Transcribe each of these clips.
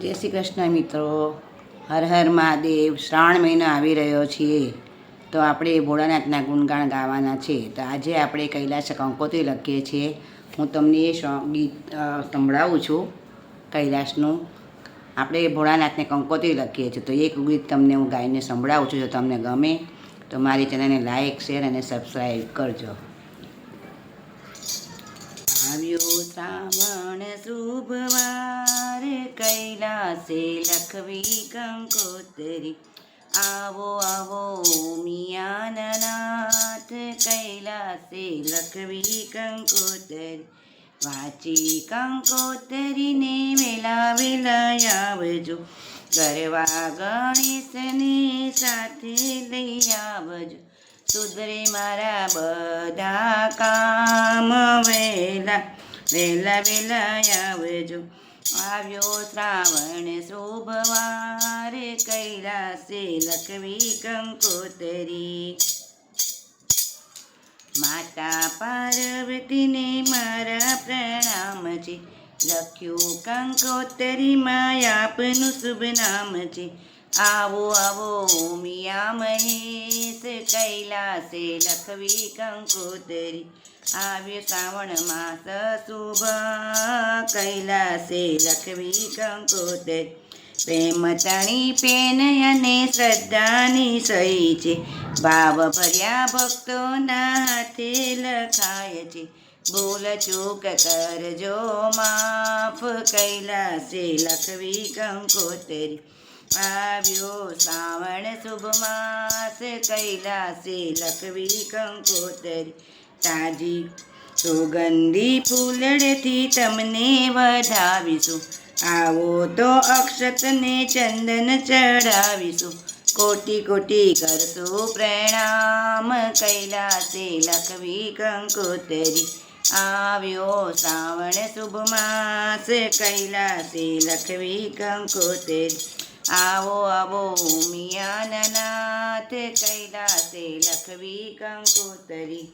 જય શ્રી કૃષ્ણ મિત્રો, હર હર મહાદેવ. શ્રાવણ મહિનો આવી રહ્યો છે તો આપણે ભોળાનાથના ગુણગાન ગાવાના છે. તો આજે આપણે કૈલાસ કંકોત્રી લખીએ છીએ. હું તમને એ ગીત સંભળાવું છું કૈલાસનું. આપણે ભોળાનાથને કંકોત્રી લખીએ છીએ તો એક ગીત તમને હું ગાઈને સંભળાવું છું. જો તમને ગમે તો મારી ચેનલને લાઈક, શેર અને સબસ્ક્રાઈબ કરજો. આવ્યો શ્રાવણ શુભવાર, કૈલાસે લખવી કંકોત્રી. આવો આવો મિયાનાથ, કૈલાસે લખવી કંકોત્રી. વાંચી કંકોત્રીને વેલા વેલા આવજો, ગરવા ગણેશને સાથે લઈ આવજો. સુધરે મારા બધા કામ, વેલા વેલા વેલા આવજો. આવ્યો શ્રાવણ શુભવાર, કૈલાસે લખવી કંકોત્રી. માતા પાર્વતીને મારા પ્રણામ છે, લખ્યું કંકોત્રીમાં આપનું શુભ નામ છે. આવો આવો મિયા મહેશ, કૈલાસે લખવી કંકોત્રી. આવ્યો શ્રાવણ માસ શુભ, કૈલાસે લખવી કંકોત્રી. પ્રેમ તણી પેન અને શ્રદ્ધાની સહી છે, ભાવ ભર્યા ભક્તોના હાથે લખાય છે. ભૂલ ચૂક કરજો માફ, કૈલાસે લખવી કંકોત્રી. આવ્યો શ્રાવણ શુભ માસ, કૈલાસે લખવી કંકોત્રી. તાજી સુગંધી ફૂલડથી તમને વધાવીશું, આવો તો અક્ષતને ચંદન ચડાવીશું. કોટી કોટી કરશું પ્રણામ, કૈલાસે લખવી કંકોત્રી. આવ્યો શ્રાવણ શુભ માસ, કૈલાસે લખવી કંકોત્રી. આવો આવો મિયાનાથ, કૈલાસે લખવી કંકોત્રી.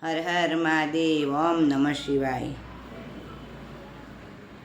હર હર મહાદેવ. ઓમ નમઃ શિવાય.